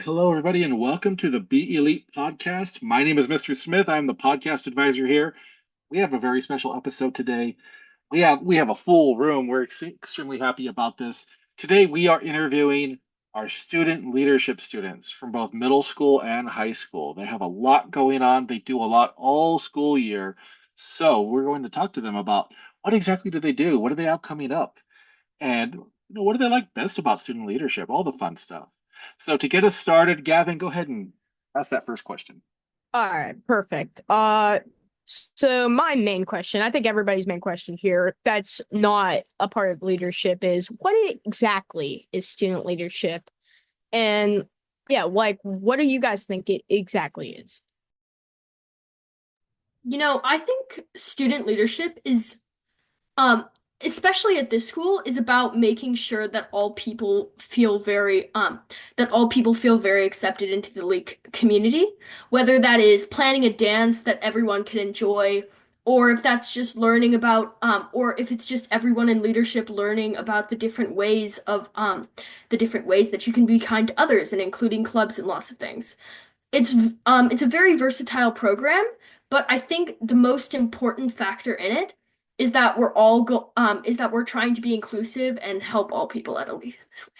Hello everybody, and welcome to the Be Elite podcast. My name is Mr. Smith. I'm the podcast advisor here. We have a very special episode today. We have a full room. We're extremely happy about this. Today we are interviewing our student leadership students from both middle school and high school. They have a lot going on. They do a lot all school year. So we're going to talk to them about what exactly do they do? What do they have coming up? And what do they like best about student leadership? All the fun stuff. So to get us started, Gavin, go ahead and ask that first question. All right, perfect. So my main question, I think everybody's main question here that's not a part of leadership is what exactly is student leadership? And yeah, like what do you guys think it exactly is? I think student leadership is, um, especially at this school, is about making sure that all people feel very accepted into the league community, whether that is planning a dance that everyone can enjoy, or if that's just learning about, or if it's just everyone in leadership learning about the different ways that you can be kind to others and including clubs and lots of things. It's a very versatile program, but I think the most important factor in it is that we're trying to be inclusive and help all people at Elite this way.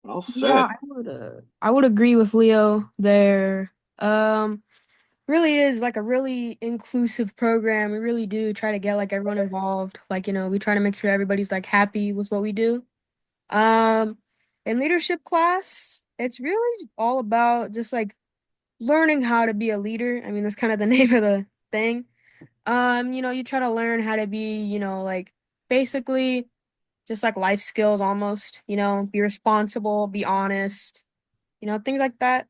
Well Yeah, said. I would agree with Leo there. Really is like a really inclusive program. We really do try to get like everyone involved. We try to make sure everybody's like happy with what we do. Um, in leadership class, it's really all about just like learning how to be a leader. I mean, that's kind of the name of the thing. You try to learn how to be, like basically just like life skills almost, be responsible, be honest, things like that.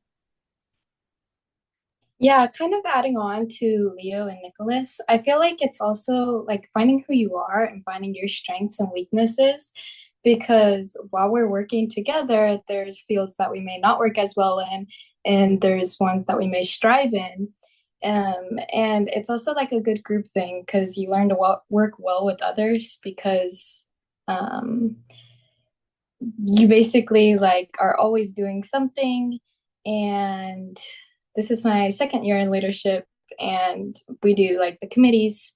Yeah, kind of adding on to Leo and Nicholas, I feel like it's also like finding who you are and finding your strengths and weaknesses. Because while we're working together, there's fields that we may not work as well in, and there's ones that we may strive in. And it's also like a good group thing because you learn to work well with others because um, you basically like are always doing something. And this is my second year in leadership, and we do like the committees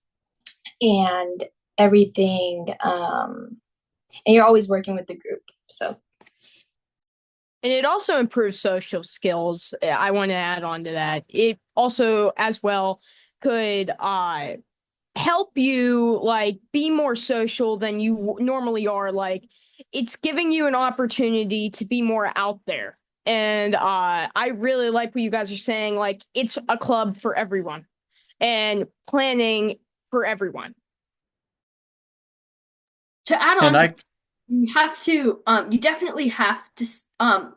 and everything. And you're always working with the group. So And it also improves social skills. I want to add on to that. It also as well could help you like be more social than you normally are. Like it's giving you an opportunity to be more out there. And I really like what you guys are saying. Like it's a club for everyone and planning for everyone. To add And on to I you definitely have to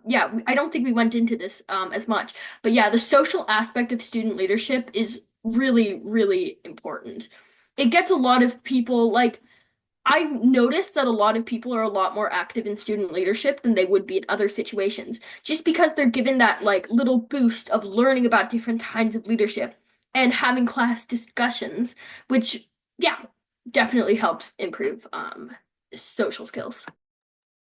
yeah, I don't think we went into this as much, but yeah, the social aspect of student leadership is really, really important. It gets a lot of people like I've noticed that a lot of people are a lot more active in student leadership than they would be in other situations, just because they're given that like little boost of learning about different kinds of leadership and having class discussions, which yeah, definitely helps improve social skills.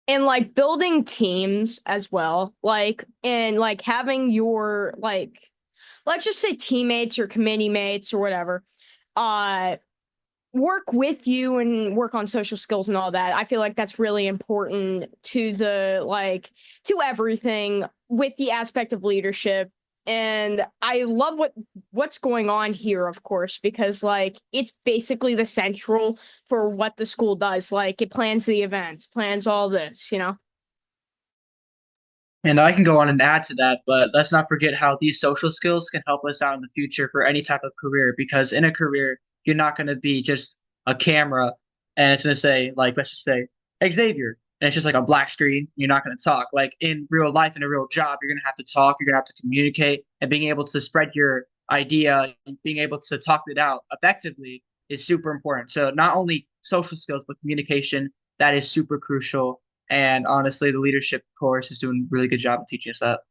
And like building teams as well, like and like having your like let's just say teammates or committee mates or whatever uh work with you and work on social skills and all that. I feel like that's really important to the like to everything with the aspect of leadership. And I love what's going on here, of course, because like it's basically the central for what the school does. Like it plans the events, plans all this, you know? and I can go on and add to that, but let's not forget how these social skills can help us out in the future for any type of career. Because in a career, you're not going to be just a camera and it's going to say, like, let's just say Xavier, and it's just like a black screen. You're not going to talk. Like in real life, in a real job, you're going to have to talk. You're going to have to communicate, and being able to spread your idea and being able to talk it out effectively is super important. So not only social skills, but communication, that is super crucial. And honestly, the leadership course is doing a really good job of teaching us that.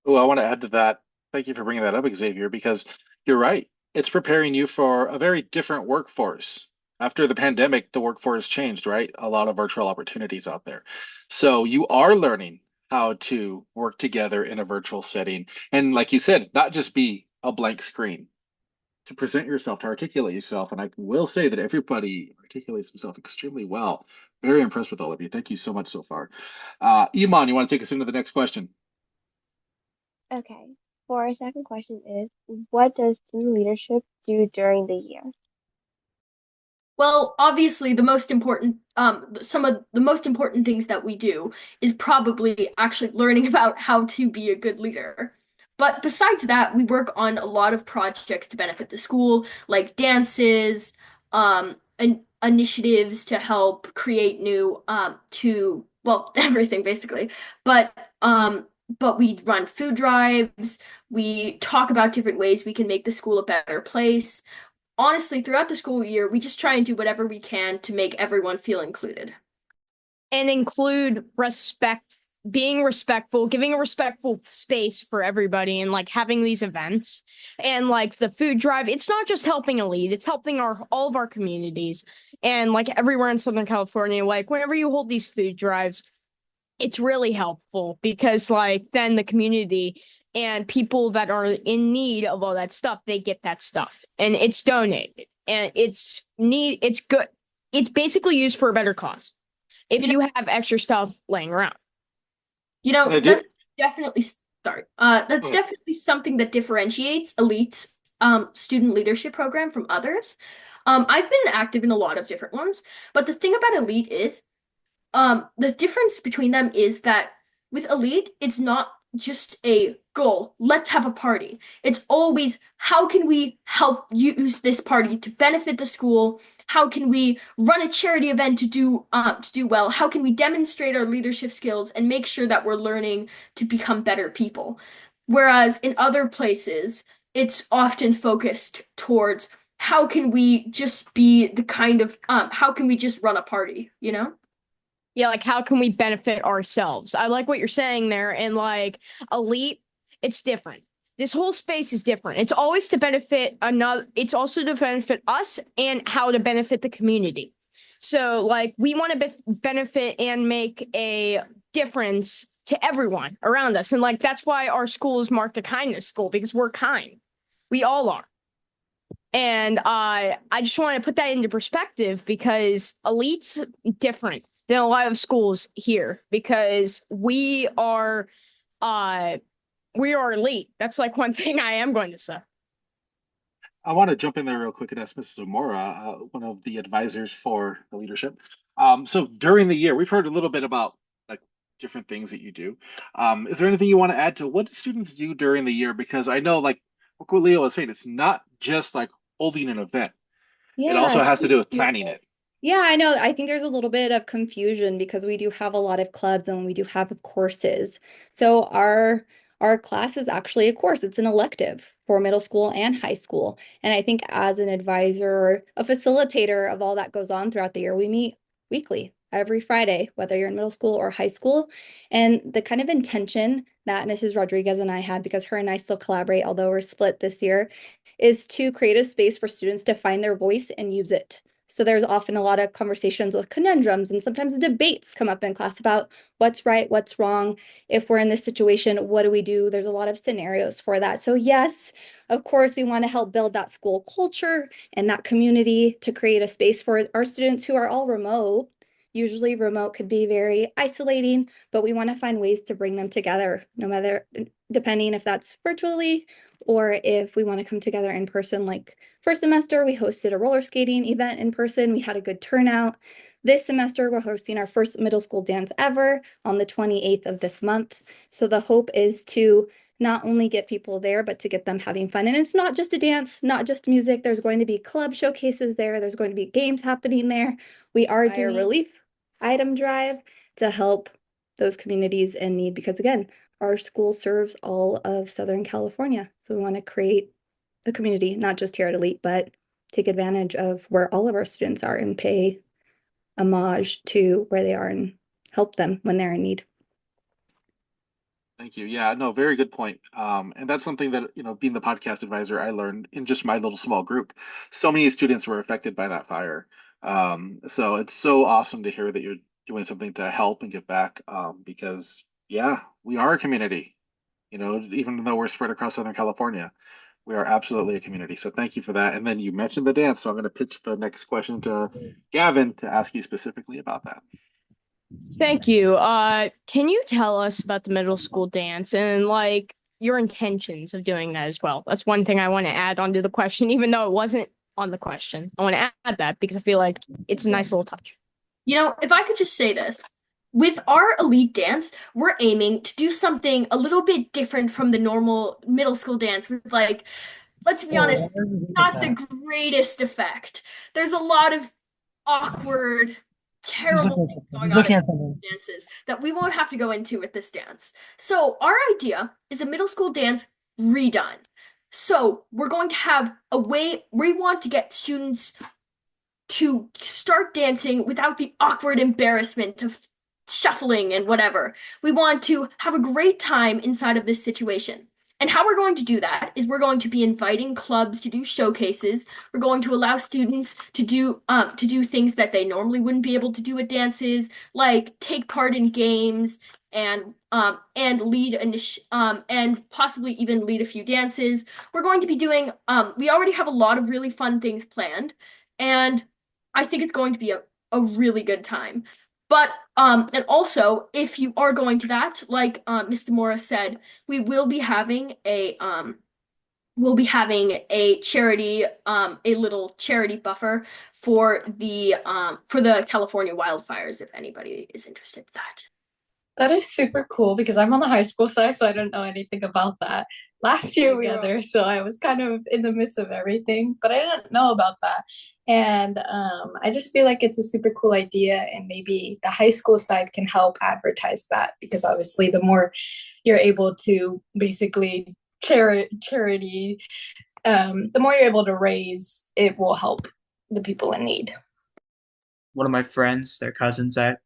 Oh, I want to add to that. Thank you for bringing that up, Xavier, because you're right. It's preparing you for a very different workforce. After the pandemic, the workforce changed, right? A lot of virtual opportunities out there. So you are learning how to work together in a virtual setting. And like you said, not just be a blank screen, to present yourself, to articulate yourself. And I will say that everybody articulates themselves extremely well. Very impressed with all of you. Thank you so much so far. Iman, you want to take us into the next question? Okay. For our second question is, what does student leadership do during the year? Well, obviously, the most important, some of the most important things that we do is probably actually learning about how to be a good leader. But besides that, we work on a lot of projects to benefit the school, like dances, and initiatives to help create new, well, everything basically. But, but we run food drives, we talk about different ways we can make the school a better place. Honestly, throughout the school year, we just try and do whatever we can to make everyone feel included. And include respect, being respectful, giving a respectful space for everybody, and like having these events and like the food drive. It's not just helping Elite, it's helping our all of our communities and like everywhere in Southern California. Like whenever you hold these food drives, it's really helpful because like then the community and people that are in need of all that stuff, they get that stuff and it's donated and it's good. It's basically used for a better cause if You you have extra stuff laying around. You And I know, do. that's Okay. definitely something that differentiates Elite's student leadership program from others. I've been active in a lot of different ones, but the thing about Elite is the difference between them is that with Elite, it's not just a goal, let's have a party. It's always how can we help use this party to benefit the school? How can we run a charity event to do well? How can we demonstrate our leadership skills and make sure that we're learning to become better people? Whereas in other places, it's often focused towards how can we just be the kind of how can we just run a party, you know? Yeah, like how can we benefit ourselves? I like what you're saying there. And like Elite, it's different. This whole space is different. It's always to benefit another, it's also to benefit us and how to benefit the community. So, like, we want to benefit and make a difference to everyone around us. And, like, that's why our school is marked a kindness school because we're kind. We all are. And I just want to put that into perspective because Elite's different than a lot of schools here because uh we are elite. That's like one thing I am going to say. I want to jump in there real quick and ask Mrs. Zamora, one of the advisors for the leadership. So during the year, we've heard a little bit about like different things that you do. Is there anything you want to add to what do students do during the year? Because I know, like what Leo was saying, it's not just like holding an event. It Yeah, also has to do with planning it. yeah, I know. I think there's a little bit of confusion because we do have a lot of clubs and we do have courses. So our class is actually a course. It's an elective for middle school and high school. And I think as an advisor, a facilitator of all that goes on throughout the year, we meet weekly, every Friday, whether you're in middle school or high school. And the kind of intention that Mrs. Rodriguez and I had, because her and I still collaborate, although we're split this year, is to create a space for students to find their voice and use it. So there's often a lot of conversations with conundrums and sometimes debates come up in class about what's right, what's wrong. If we're in this situation, what do we do? There's a lot of scenarios for that. So yes, of course, we want to help build that school culture and that community to create a space for our students who are all remote. Usually remote could be very isolating, but we want to find ways to bring them together, no matter depending if that's virtually or if we want to come together in person. Like first semester, we hosted a roller skating event in person. We had a good turnout. This semester, we're hosting our first middle school dance ever on the 28th of this month. So the hope is to not only get people there, but to get them having fun. And it's not just a dance, not just music. There's going to be club showcases there. There's going to be games happening there. We are doing a relief item drive to help those communities in need because again, our school serves all of Southern California. So we want to create a community, not just here at Elite, but take advantage of where all of our students are and pay homage to where they are and help them when they're in need. Thank you. Yeah, no, very good point. And that's something that, being the podcast advisor, I learned in just my little small group. So many students were affected by that fire. So it's so awesome to hear that you're doing something to help and give back, because Yeah, we are a community. Even though we're spread across Southern California, we are absolutely a community. So thank you for that. And then you mentioned the dance, so I'm going to pitch the next question to Gavin to ask you specifically about that. Thank you. Can you tell us about the middle school dance and like your intentions of doing that as well? That's one thing I want to add onto the question, even though it wasn't on the question. I want to add that because I feel like it's a nice little touch. If I could just say this, with our elite dance, we're aiming to do something a little bit different from the normal middle school dance with like, let's be honest, not the greatest effect. There's a lot of awkward, terrible things going on in dances that we won't have to go into with this dance. So our idea is a middle school dance redone. So we're going to have a way we want to get students to start dancing without the awkward embarrassment of shuffling and whatever. We want to have a great time inside of this situation. And how we're going to do that is we're going to be inviting clubs to do showcases. We're going to allow students to do things that they normally wouldn't be able to do at dances, like take part in games and and possibly even lead a few dances. We're going to be doing we already have a lot of really fun things planned, and I think it's going to be a really good time. But and also if you are going to that, like Mr. Mora said, we will be having a charity a little charity buffer for the California wildfires if anybody is interested in that. That is super cool because I'm on the high school side, so I don't know anything about that. Last year we were there, so I was kind of in the midst of everything, but I didn't know about that. And I just feel like it's a super cool idea, and maybe the high school side can help advertise that because obviously the more you're able to basically charity, the more you're able to raise, it will help the people in need. One of my friends, their cousins, I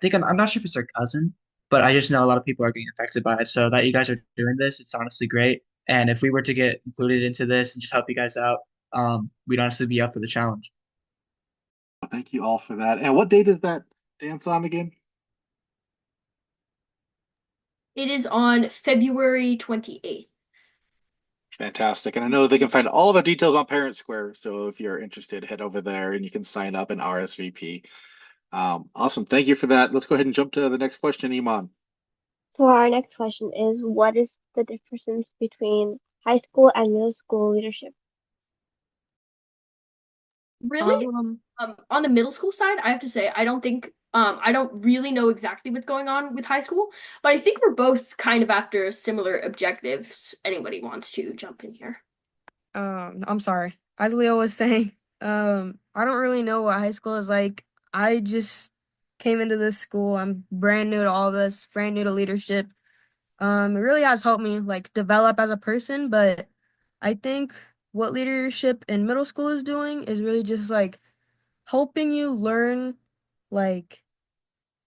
think I'm not sure if it's their cousin, but I just know a lot of people are getting affected by it. So that you guys are doing this, it's honestly great. And if we were to get included into this and just help you guys out, we'd honestly be up for the challenge. Thank you all for that. And what date is that dance on again? It is on February 28th. Fantastic. And I know they can find all the details on Parent Square. So if you're interested, head over there and you can sign up and RSVP. Awesome. Thank you for that. Let's go ahead and jump to the next question, Iman. So our next question is, what is the difference between high school and middle school leadership? Really? On the middle school side, I have to say, I don't really know exactly what's going on with high school, but I think we're both kind of after similar objectives. Anybody wants to jump in here? I'm sorry. As Leo was saying, I don't really know what high school is like. I just came into this school. I'm brand new to all this, brand new to leadership. It really has helped me like develop as a person, but I think what leadership in middle school is doing is really just like helping you learn like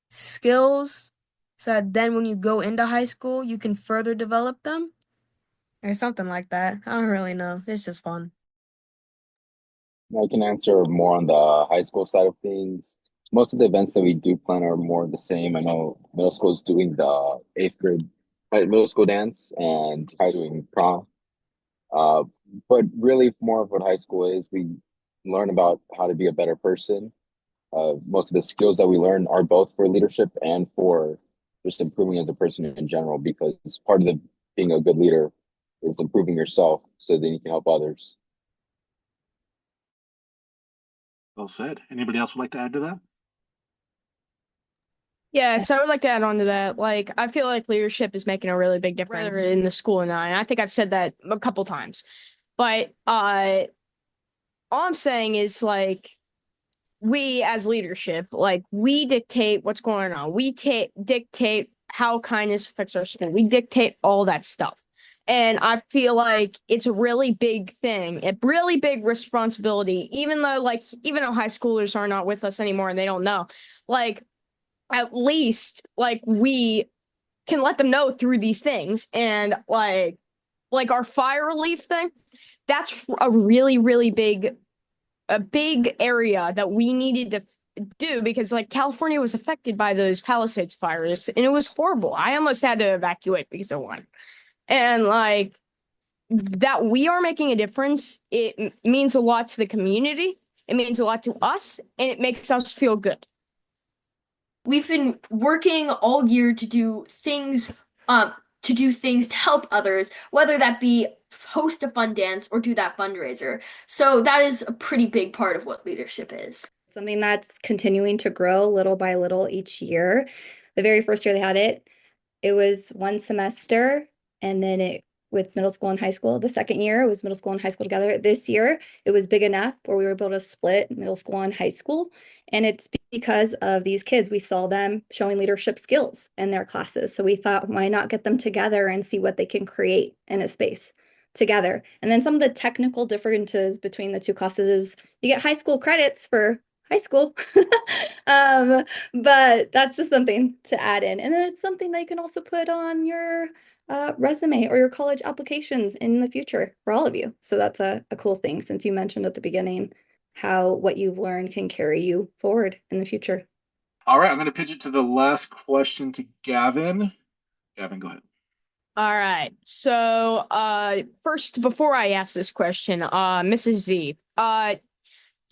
skills so that then when you go into high school, you can further develop them or something like that. I don't really know. It's just fun. I can answer more on the high school side of things. Most of the events that we do plan are more the same. I know middle school is doing the eighth grade middle school dance and high school doing prom. Uh, but really, more of what high school is, we learn about how to be a better person. Most of the skills that we learn are both for leadership and for just improving as a person in general, because part of being a good leader is improving yourself so then you can help others. Well said. Anybody else would like to add to that? Yeah, so I would like to add on to that. Like, I feel like leadership is making a really big difference in the school now, and I think I've said that a couple times. But all I'm saying is like we as leadership, like we dictate what's going on. We dictate how kindness affects our school. We dictate all that stuff. And I feel like it's a really big thing, a really big responsibility, even though high schoolers are not with us anymore and they don't know. Like, at least like we can let them know through these things. And like our fire relief thing, that's a really, really big area that we needed do because like California was affected by those Palisades fires and it was horrible. I almost had to evacuate because of one. And like that we are making a difference. It means a lot to the community. It means a lot to us and it makes us feel good. We've been working all year to do things to help others, whether that be host a fun dance or do that fundraiser. So that is a pretty big part of what leadership is. Something that's continuing to grow little by little each year. The very first year they had it, it was one semester, and then it with middle school and high school. The second year it was middle school and high school together. This year it was big enough where we were able to split middle school and high school. And it's because of these kids. We saw them showing leadership skills in their classes. So we thought, why not get them together and see what they can create in a space together? And then some of the technical differences between the two classes is you get high school credits for high school. But that's just something to add in. And then it's something that you can also put on your resume or your college applications in the future for all of you. So that's a cool thing, since you mentioned at the beginning how what you've learned can carry you forward in the future. All right, I'm going to pitch it to the last question to Gavin. Gavin, go ahead. All right. So first, before I ask this question, Mrs. Z,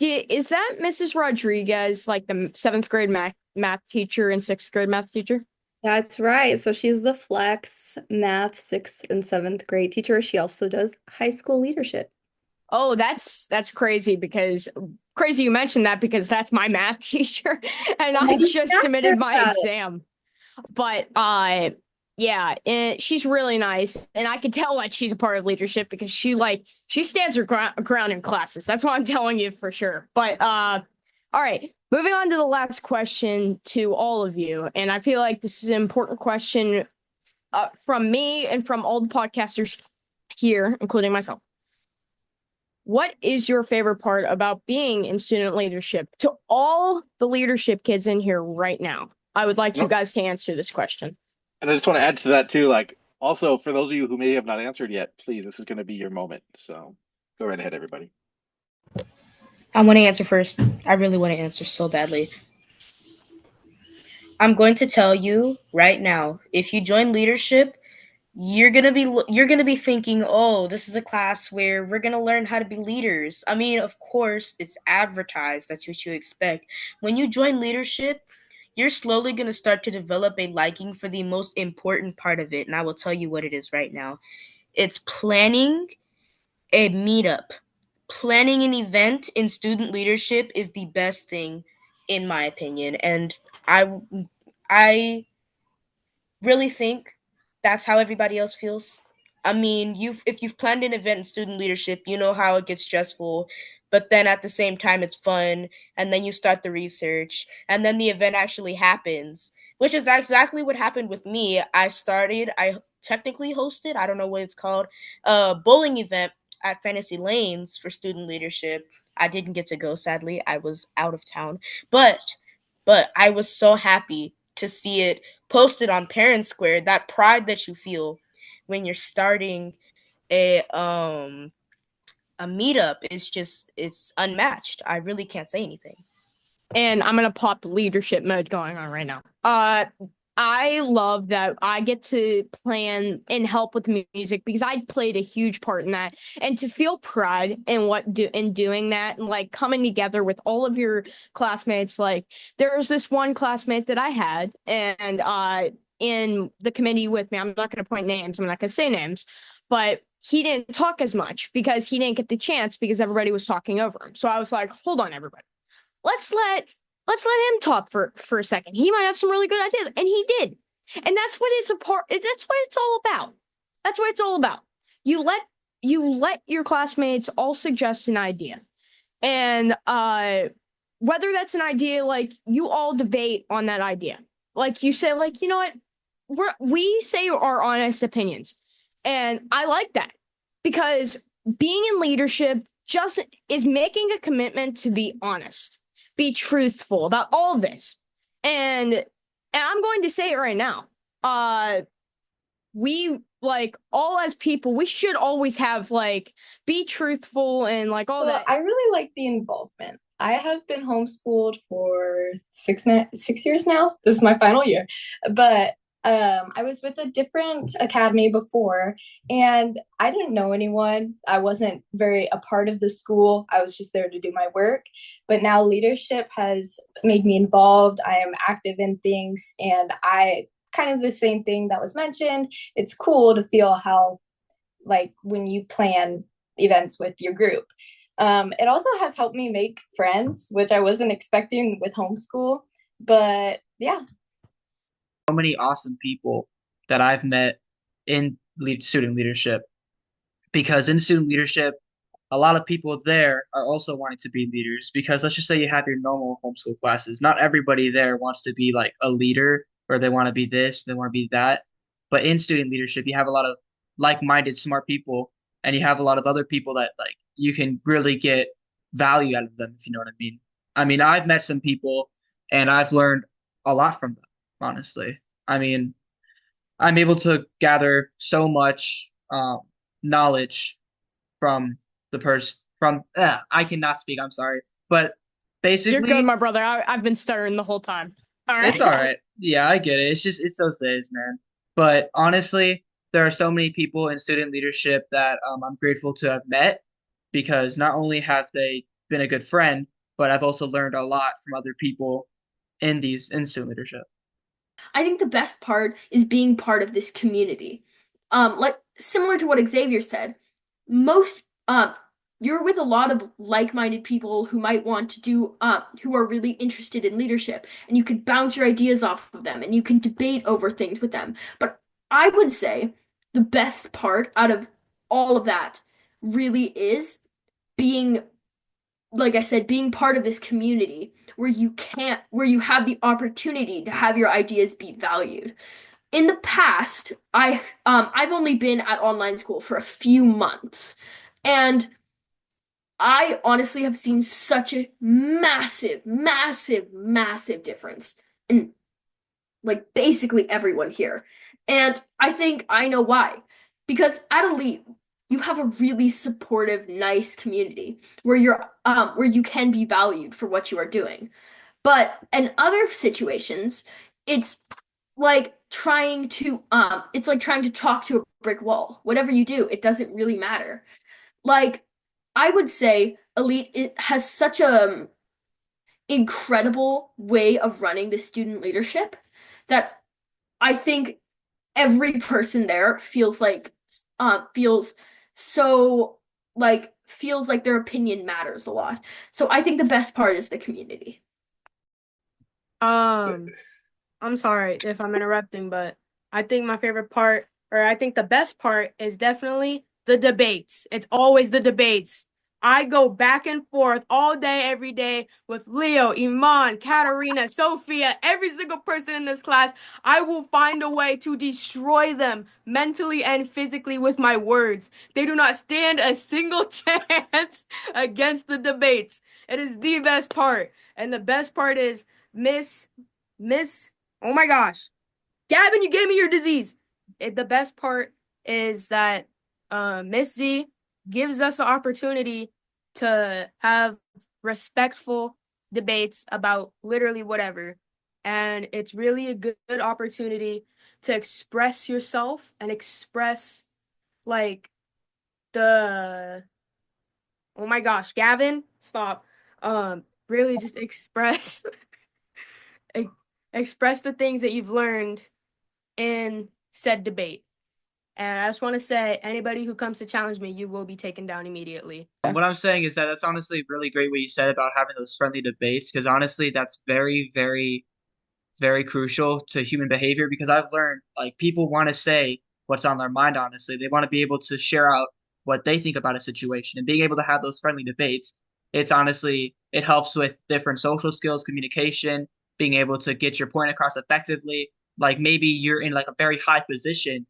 is that Mrs. Rodriguez, like the 7th grade math teacher and 6th grade math teacher? That's right. So she's the flex math 6th and 7th grade teacher. She also does high school leadership. Oh, that's crazy you mentioned that because that's my math teacher and I just submitted my exam. But yeah, she's really nice and I can tell that she's a part of leadership because she stands her ground in classes. That's what I'm telling you for sure. But all right, moving on to the last question to all of you, and I feel like this is an important question from me and from all the podcasters here, including myself. What is your favorite part about being in student leadership? To all the leadership kids in here right now, I would like you guys to answer this question. And I just want to add to that too, like also for those of you who may have not answered yet, please, this is going to be your moment. So go right ahead, everybody. I want to answer first. I really want to answer so badly. I'm going to tell you right now, if you join leadership, you're gonna be thinking, oh, this is a class where we're gonna learn how to be leaders. I mean, of course, it's advertised. That's what you expect. When you join leadership, you're slowly gonna start to develop a liking for the most important part of it, and I will tell you what it is right now. It's planning a meetup. Planning an event in student leadership is the best thing, in my opinion, and I really think that's how everybody else feels. I mean, if you've planned an event in student leadership, you know how it gets stressful, but then at the same time it's fun, and then you start the research, and then the event actually happens, which is exactly what happened with me. I technically hosted, I don't know what it's called, a bowling event at Fantasy Lanes for student leadership. I didn't get to go, sadly. I was out of town, but I was so happy to see it posted on Parent Square. That pride that you feel when you're starting a meetup is it's unmatched. I really can't say anything. And I'm gonna pop the leadership mode going on right now. I love that I get to plan and help with music because I played a huge part in that, and to feel pride in doing that and like coming together with all of your classmates. Like there was this one classmate that I had, and in the committee with me, I'm not going to point names, I'm not going to say names, but he didn't talk as much because he didn't get the chance because everybody was talking over him. So I was like, hold on, everybody, let's let him talk for a second. He might have some really good ideas. And he did. And that's what that's what it's all about. That's what it's all about. You let your classmates all suggest an idea. And whether that's an idea, like you all debate on that idea. Like you say, like, you know what? We say our honest opinions. And I like that because being in leadership just is making a commitment to be honest. Be truthful about all this. And I'm going to say it right now. We like all as people, we should always have like be truthful and like all So that. I really like the involvement. I have been homeschooled for 6 years now. This is my final year. But I was with a different academy before, and I didn't know anyone. I wasn't very a part of the school. I was just there to do my work. But now leadership has made me involved. I am active in things, and I kind of the same thing that was mentioned. It's cool to feel how, like, when you plan events with your group. It also has helped me make friends, which I wasn't expecting with homeschool. But yeah. So many awesome people that I've met in student leadership, because in student leadership, a lot of people there are also wanting to be leaders, because let's just say you have your normal homeschool classes. Not everybody there wants to be like a leader, or they want to be this, they want to be that. But in student leadership, you have a lot of like-minded, smart people, and you have a lot of other people that like you can really get value out of them, if you know what I mean. I mean, I've met some people and I've learned a lot from them, honestly. I mean, I'm able to gather so much knowledge from the person from I cannot speak, I'm sorry. But You're good, basically, my brother. I've been stuttering the whole time. All it's right. all right. Yeah, I get it. It's those days, man. But honestly, there are so many people in student leadership that I'm grateful to have met, because not only have they been a good friend, but I've also learned a lot from other people in student leadership. I think the best part is being part of this community. Like similar to what Xavier said, most you're with a lot of like-minded people who might want to do who are really interested in leadership, and you can bounce your ideas off of them and you can debate over things with them. But I would say the best part out of all of that really is being, like I said, being part of this community where you have the opportunity to have your ideas be valued. In the past, I've only been at online school for a few months, and I honestly have seen such a massive, massive, massive difference in like basically everyone here. And I think I know why. Because at Elite, you have a really supportive, nice community where you can be valued for what you are doing. But in other situations, it's it's like trying to talk to a brick wall. Whatever you do, it doesn't really matter. Like I would say Elite it has such a incredible way of running the student leadership that I think every person there feels so feels like their opinion matters a lot. So I think the best part is the community. I'm sorry if I'm interrupting, but I think my favorite part, or I think the best part, is definitely the debates. It's always the debates. I go back and forth all day, every day with Leo, Iman, Katarina, Sophia, every single person in this class. I will find a way to destroy them mentally and physically with my words. They do not stand a single chance against the debates. It is the best part. And the best part is Miss, oh my gosh. Gavin, you gave me your disease. The best part is that Miss Z gives us the opportunity to have respectful debates about literally whatever. And it's really a good opportunity to express yourself and express like the, oh my gosh, Gavin, stop. Really just express express the things that you've learned in said debate. And I just want to say, anybody who comes to challenge me, you will be taken down immediately. What I'm saying is that that's honestly really great what you said about having those friendly debates, because honestly, that's very, very, very crucial to human behavior, because I've learned like people want to say what's on their mind, honestly. They want to be able to share out what they think about a situation, and being able to have those friendly debates, it helps with different social skills, communication, being able to get your point across effectively. Like maybe you're in like a very high position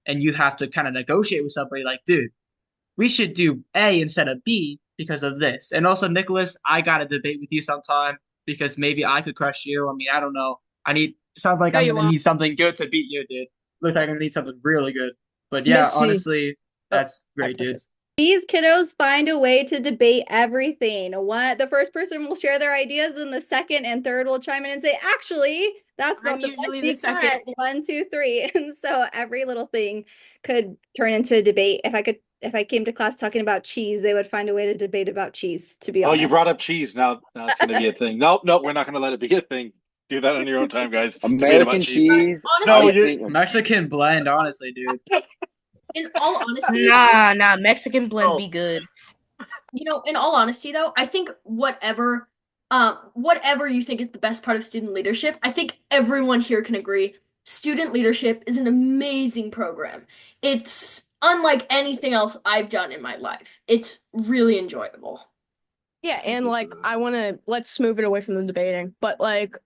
and you have to kind of negotiate with somebody like, dude, we should do A instead of B because of this. And also, Nicholas, I got to debate with you sometime because maybe I could crush you. I mean, I don't know. Sounds like I'm gonna need something good to beat you, dude. Looks like I'm gonna need something really good. But yeah, Missy. honestly, that's great, dude. These kiddos find a way to debate everything. The first person will share their ideas, and the second and third will chime in and say, "Actually, that's I'm not the usually best the second. because 1, 2, 3." And so every little thing could turn into a debate. If I came to class talking about cheese, they would find a way to debate about cheese, to be Oh, you honest. brought up cheese. Now it's going to be a thing. Nope, we're not going to let it be a thing. Do that on your own time, guys. Debate about American cheese. cheese. No, Honestly, I you. think Mexican blend, honestly, dude. in all honesty, Nah, Mexican blend Oh. be good. in all honesty though, I think whatever you think is the best part of student leadership, I think everyone here can agree student leadership is an amazing program. It's unlike anything else I've done in my life. It's really enjoyable. Yeah, Thank and you for like that. let's move it away from the debating. But like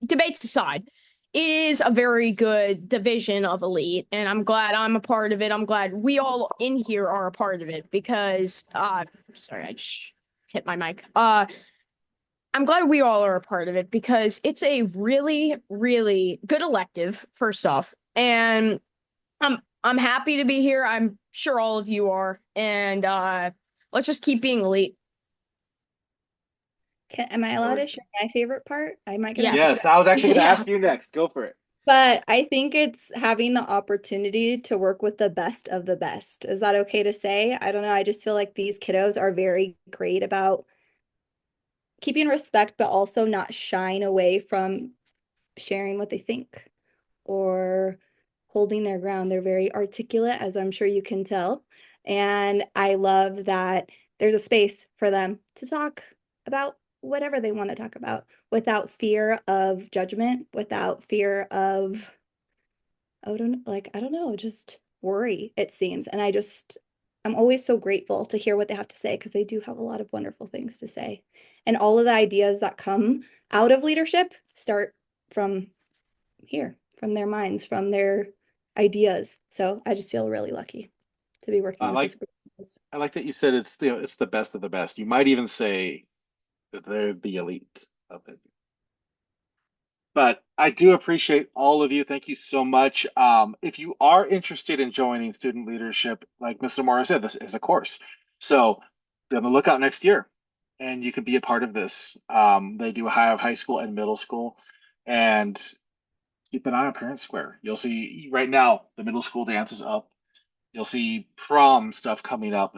debates aside, it is a very good division of elite, and I'm glad I'm a part of it. I'm glad we all in here are a part of it because sorry, I just hit my mic. I'm glad we all are a part of it because it's a really, really good elective, first off. And I'm happy to be here. I'm sure all of you are. And let's just keep being elite. Am I allowed to share my favorite part? I might get Yes. Yes, I was actually going to Yeah. ask you next. Go for it. But I think it's having the opportunity to work with the best of the best. Is that okay to say? I don't know. I just feel like these kiddos are very great about keeping respect, but also not shying away from sharing what they think or holding their ground. They're very articulate, as I'm sure you can tell. And I love that there's a space for them to talk about whatever they want to talk about without fear of judgment, without fear of, I don't know, just worry, it seems. And I'm always so grateful to hear what they have to say because they do have a lot of wonderful things to say. And all of the ideas that come out of leadership start from here, from their minds, from their ideas. So I just feel really lucky to be working with this group. I like that you said it's it's the best of the best. You might even say that they're the elite of it. But I do appreciate all of you. Thank you so much. If you are interested in joining student leadership, like Mr. Morris said, this is a course. So be on the lookout next year, and you can be a part of this. They do have high school and middle school, and keep an eye on Parent Square. You'll see right now the middle school dance is up. You'll see prom stuff coming up.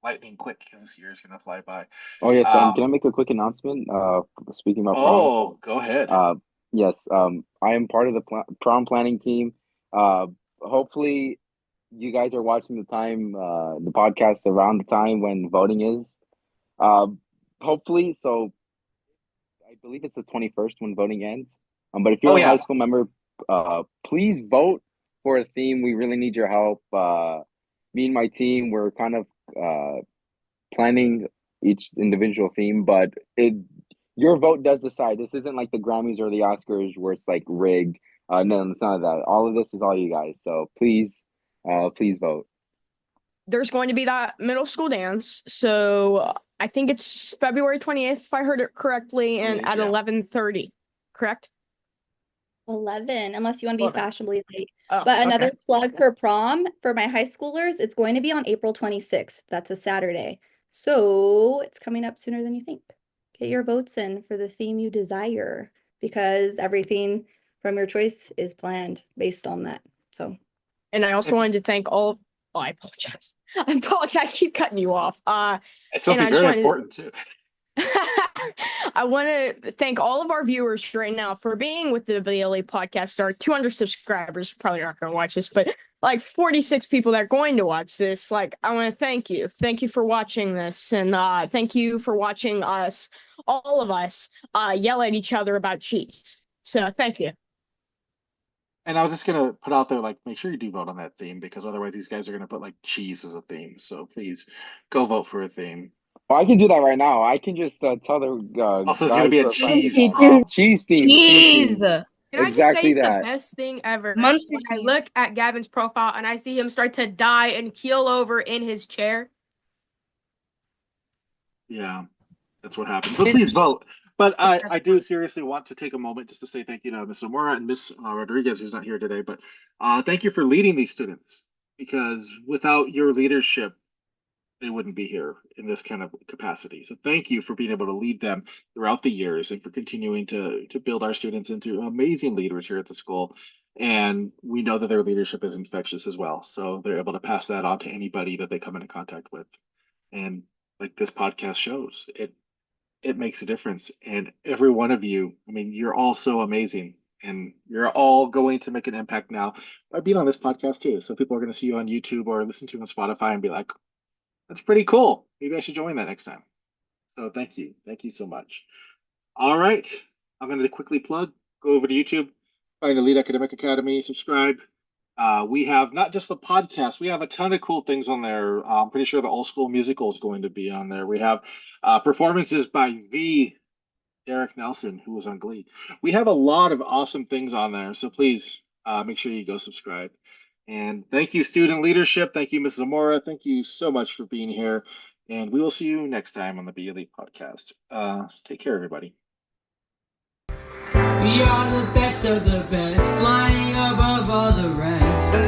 Lightning quick because this year is gonna fly by. Oh yes, can I make a quick announcement? Speaking about prom. Oh, go ahead. Yes, I am part of the prom planning team. Hopefully, you guys are watching the podcast around the time when voting is. Hopefully, so I believe it's the 21st when voting ends. But if you're a high school member, please vote for a theme. We really need your help. Me and my team, we're kind of planning each individual theme, but your vote does decide. This isn't like the Grammys or the Oscars where it's like rigged. No, it's none of that. All of this is all you guys. So please vote. There's going to be that middle school dance. So I think it's February 20th, if I heard it correctly, and at 11:30, correct? 11, unless you want to be fashionably late. Oh, but another okay. plug for prom for my high schoolers, it's going to be on April 26th. That's a Saturday. So it's coming up sooner than you think. Get your votes in for the theme you desire because everything from your choice is planned based on that. So, and I also wanted to thank all. Oh, I apologize. I keep cutting you off. It's something very important too. I want to thank all of our viewers right now for being with the VLA podcast. Our 200 subscribers probably aren't going to watch this, but like 46 people that are going to watch this. Like, I want to thank you. Thank you for watching this. And thank you for watching us, all of us, yell at each other about cheese. So thank you. And I was just going to put out there, like, make sure you do vote on that theme because otherwise these guys are going to put like cheese as a theme. So please go vote for a theme. Well, I can do that right now. I can just tell the also, it's going to be a cheese cheese theme. Cheese. Can I just say it's the best thing ever? Munster I look at Gavin's profile and I see him start to die and keel over in his chair. Yeah, that's what happens. So please vote. But I do seriously want to take a moment just to say thank you to Ms. Zamora and Ms. Rodriguez, who's not here today. But thank you for leading these students because without your leadership, they wouldn't be here in this kind of capacity. So thank you for being able to lead them throughout the years and for continuing to build our students into amazing leaders here at the school. And we know that their leadership is infectious as well. So they're able to pass that on to anybody that they come into contact with. And like this podcast shows, it makes a difference. And every one of you, I mean, you're all so amazing. And you're all going to make an impact now by being on this podcast too. So people are going to see you on YouTube or listen to you on Spotify and be like, that's pretty cool. Maybe I should join that next time. So thank you. Thank you so much. All right. I'm going to quickly plug, go over to YouTube, find Elite Academic Academy, subscribe. We have not just the podcast, we have a ton of cool things on there. I'm pretty sure the old school musical is going to be on there. We have performances by the Derek Nelson, who was on Glee. We have a lot of awesome things on there. So please make sure you go subscribe. And thank you, student leadership. Thank you, Mrs. Zamora. Thank you so much for being here. And we will see you next time on the Be Elite podcast. Take care, everybody. We are the best of the best.